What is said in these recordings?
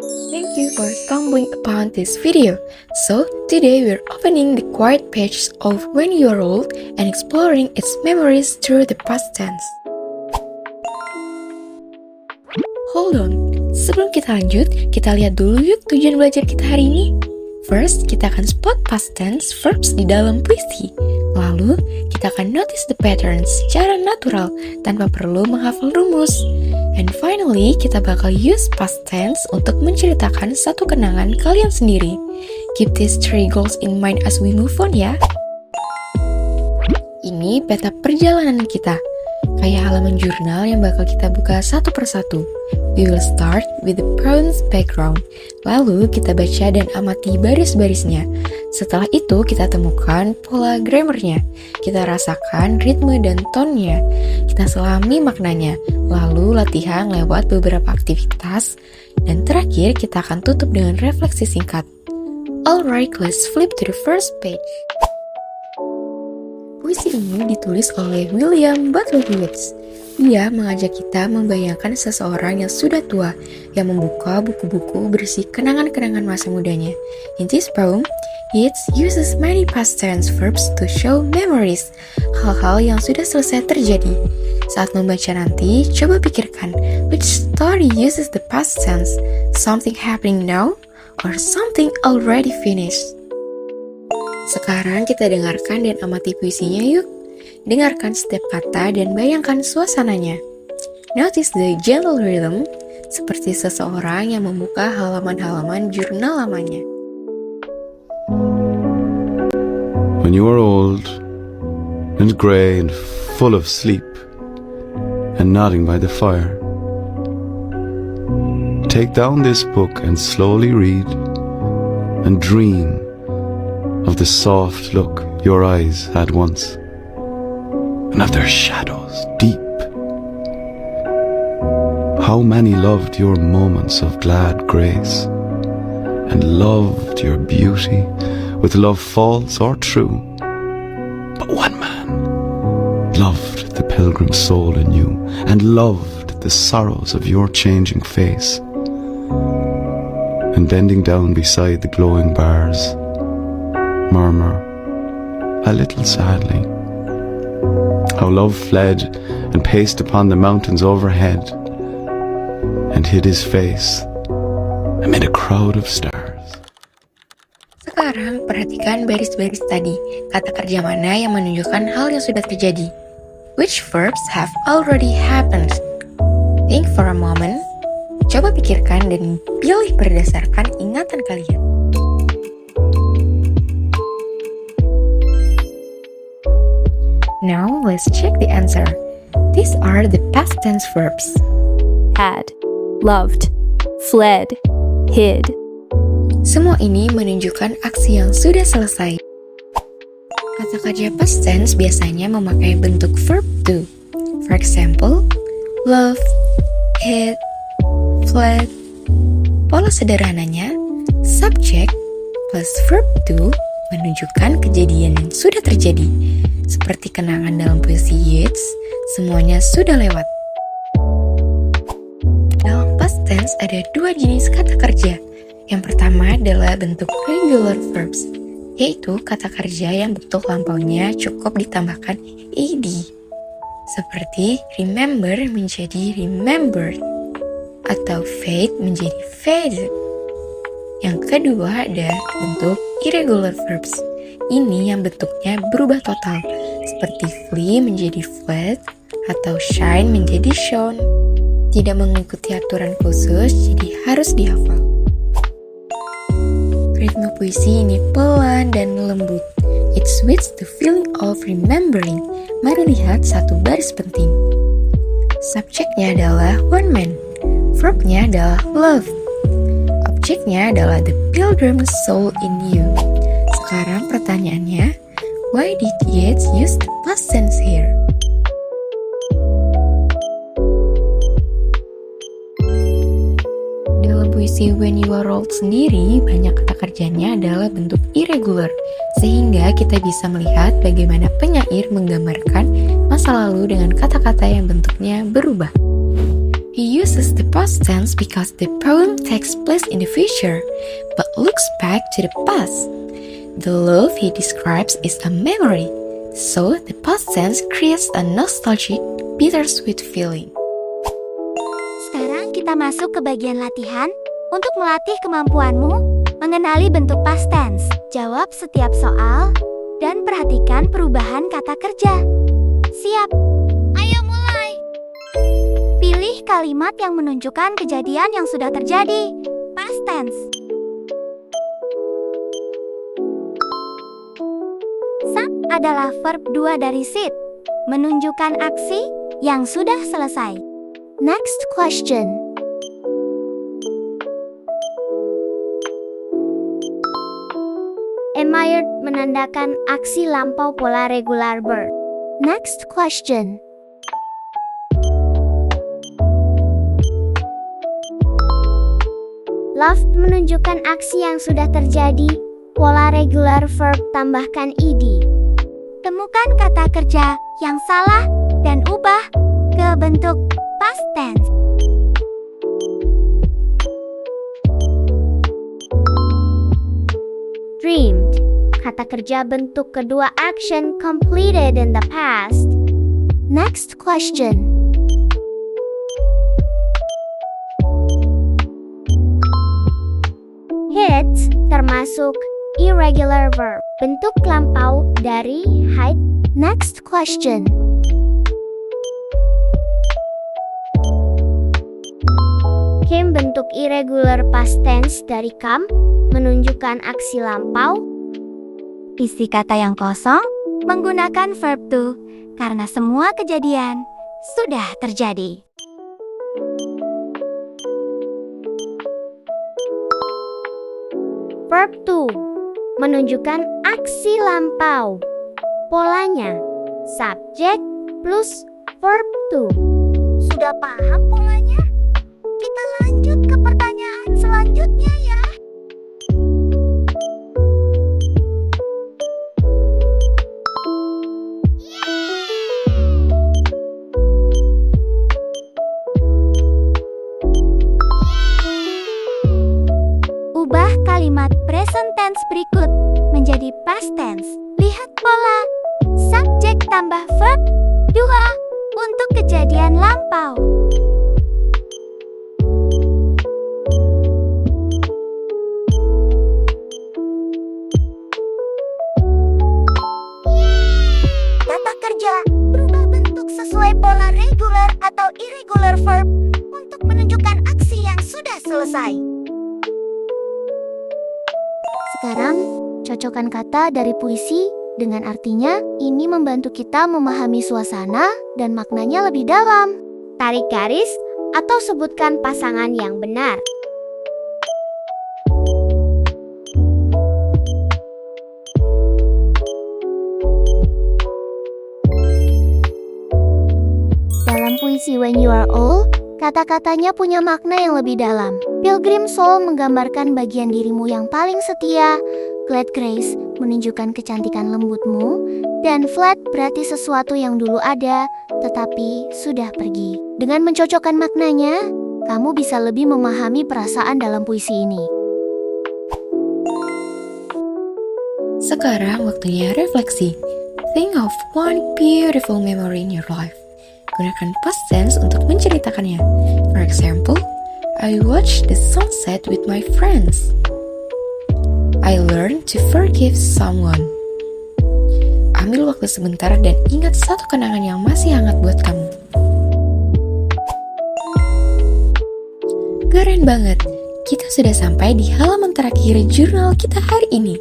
Thank you for stumbling upon this video. So, today we're opening the quiet pages of When You Are Old and exploring its memories through the past tense. Hold on, sebelum kita lanjut, kita lihat dulu yuk tujuan belajar kita hari ini. First, kita akan spot past tense verbs di dalam puisi. Lalu, kita akan notice the patterns secara natural tanpa perlu menghafal rumus. And finally, kita bakal use past tense untuk menceritakan satu kenangan kalian sendiri. Keep these 3 goals in mind as we move on ya. Ini peta perjalanan kita. Kayak halaman jurnal yang bakal kita buka satu persatu. We will start with the poem's background. Lalu kita baca dan amati baris-barisnya. Setelah itu kita temukan pola grammarnya. Kita rasakan ritme dan tone-nya. Kita selami maknanya. Lalu latihan lewat beberapa aktivitas. Dan terakhir kita akan tutup dengan refleksi singkat. Alright, let's flip to the first page. Puisi ini ditulis oleh William Butler Yeats. Ia mengajak kita membayangkan seseorang yang sudah tua, yang membuka buku-buku berisi kenangan-kenangan masa mudanya. In this poem, Yeats uses many past tense verbs to show memories, hal-hal yang sudah selesai terjadi. Saat membaca nanti, coba pikirkan, which story uses the past tense? Something happening now, or something already finished? Sekarang kita dengarkan dan amati puisinya yuk. Dengarkan setiap kata dan bayangkan suasananya. Notice the gentle rhythm, seperti seseorang yang membuka halaman-halaman jurnal lamanya. When you are old and grey and full of sleep and nodding by the fire, take down this book and slowly read and dream of the soft look your eyes had once, and of their shadows deep. How many loved your moments of glad grace, and loved your beauty with love false or true. But one man loved the pilgrim soul in you, and loved the sorrows of your changing face. And bending down beside the glowing bars, murmur a little sadly how love fled and paced upon the mountains overhead and hid his face amid a crowd of stars. Sekarang perhatikan baris-baris tadi. Kata kerja mana yang menunjukkan hal yang sudah terjadi? Which verbs have already happened? Think for a moment. Coba pikirkan dan pilih berdasarkan ingatan kalian. Now, let's check the answer. These are the past tense verbs. Had, loved, fled, hid. Semua ini menunjukkan aksi yang sudah selesai. Kata kerja past tense biasanya memakai bentuk verb to. For example, loved, hid, fled. Pola sederhananya, subject plus verb to menunjukkan kejadian yang sudah terjadi. Seperti kenangan dalam puisi Yeats, semuanya sudah lewat. Dalam past tense ada 2 jenis kata kerja. Yang pertama adalah bentuk regular verbs, yaitu kata kerja yang bentuk lampaunya cukup ditambahkan ed. Seperti remember menjadi remembered, atau fade menjadi faded. Yang kedua ada bentuk irregular verbs. Ini yang bentuknya berubah total, seperti flee menjadi fled atau shine menjadi shone. Tidak mengikuti aturan khusus, jadi harus dihafal. Ritme puisi ini pelan dan lembut. It suits the feeling of remembering. Mari lihat satu baris penting. Subjeknya adalah one man. Verbnya adalah love. Objeknya adalah the pilgrim soul in you. Sekarang pertanyaannya, why did Yeats use the past tense here? Dalam puisi When You Are Old sendiri, banyak kata kerjanya adalah bentuk irregular, sehingga kita bisa melihat bagaimana penyair menggambarkan masa lalu dengan kata-kata yang bentuknya berubah. He uses the past tense because the poem takes place in the future, but looks back to the past. The love he describes is a memory, so the past tense creates a nostalgic, bittersweet feeling. Sekarang kita masuk ke bagian latihan untuk melatih kemampuanmu mengenali bentuk past tense. Jawab setiap soal dan perhatikan perubahan kata kerja. Siap? Ayo mulai. Pilih kalimat yang menunjukkan kejadian yang sudah terjadi. Past tense. Sat adalah verb 2 dari sit, menunjukkan aksi yang sudah selesai. Next question. Admired menandakan aksi lampau pola regular verb. Next question. Loved menunjukkan aksi yang sudah terjadi, pola regular verb tambahkan ed. Temukan kata kerja yang salah dan ubah ke bentuk past tense. Dreamed, kata kerja bentuk kedua action completed in the past. Next question. Hit termasuk irregular verb, bentuk lampau dari hide. Next question. Came bentuk irregular past tense dari come, menunjukkan aksi lampau. Isi kata yang kosong menggunakan verb to karena semua kejadian sudah terjadi. Verb to menunjukkan aksi lampau. Polanya subject plus verb to. Sudah paham polanya? Kita lanjut ke pertanyaan selanjutnya ya. Ubah kalimat present tense berikut menjadi past tense. Lihat pola. Subjek tambah verb 2 untuk kejadian lampau. Kata kerja berubah bentuk sesuai pola regular atau irregular verb untuk menunjukkan aksi yang sudah selesai. Sekarang, cocokkan kata dari puisi dengan artinya. Ini membantu kita memahami suasana dan maknanya lebih dalam. Tarik garis atau sebutkan pasangan yang benar. Dalam puisi When You Are Old, kata-katanya punya makna yang lebih dalam. Pilgrim Soul menggambarkan bagian dirimu yang paling setia. Glad Grace menunjukkan kecantikan lembutmu. Dan flat berarti sesuatu yang dulu ada, tetapi sudah pergi. Dengan mencocokkan maknanya, kamu bisa lebih memahami perasaan dalam puisi ini. Sekarang waktunya refleksi. Think of one beautiful memory in your life. Gunakan past tense untuk menceritakannya. For example, I watched the sunset with my friends. I learned to forgive someone. Ambil waktu sebentar dan ingat satu kenangan yang masih hangat buat kamu. Keren banget! Kita sudah sampai di halaman terakhir jurnal kita hari ini.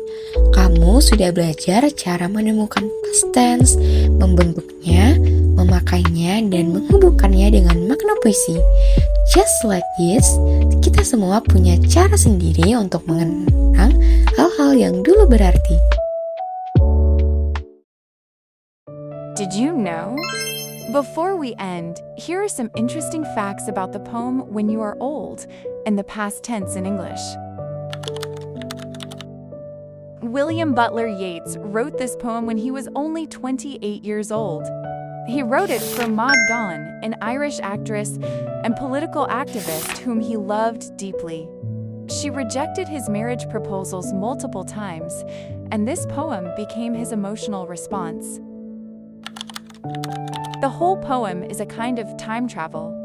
Kamu sudah belajar cara menemukan past tense, membentuknya, memakainya, dan menghubungkannya dengan makna puisi. Just like this, kita semua punya cara sendiri untuk mengenang hal-hal yang dulu berarti. Did you know? Before we end, here are some interesting facts about the poem When You Are Old, in the past tense in English. William Butler Yeats wrote this poem when he was only 28 years old. He wrote it for Maud Gonne, an Irish actress and political activist whom he loved deeply. She rejected his marriage proposals multiple times, and this poem became his emotional response. The whole poem is a kind of time travel.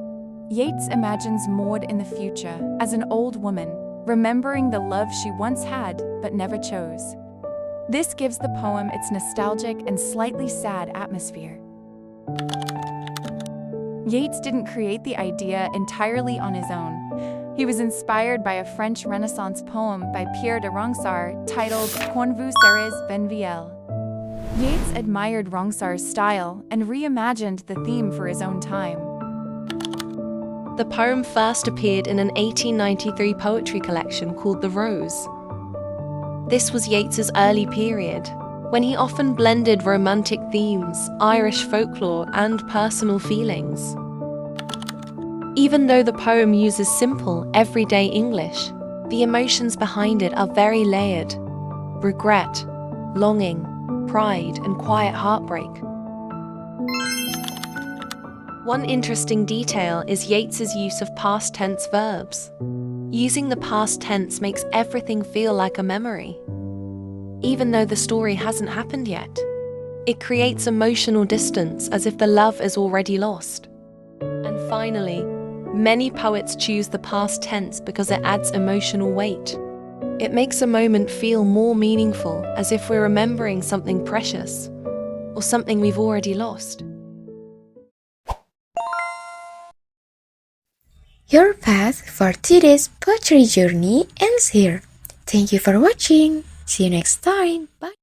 Yeats imagines Maud in the future as an old woman, remembering the love she once had but never chose. This gives the poem its nostalgic and slightly sad atmosphere. Yeats didn't create the idea entirely on his own. He was inspired by a French Renaissance poem by Pierre de Ronsard titled Quand vous serez Benviel. Yeats admired Ronsard's style and reimagined the theme for his own time. The poem first appeared in an 1893 poetry collection called The Rose. This was Yeats's early period, when he often blended romantic themes, Irish folklore, and personal feelings. Even though the poem uses simple, everyday English, the emotions behind it are very layered: regret, longing, pride, and quiet heartbreak. One interesting detail is Yeats's use of past tense verbs. Using the past tense makes everything feel like a memory, even though the story hasn't happened yet. It creates emotional distance as if the love is already lost. And finally, many poets choose the past tense because it adds emotional weight. It makes a moment feel more meaningful, as if we're remembering something precious or something we've already lost. Your path for today's poetry journey ends here. Thank you for watching. See you next time. Bye.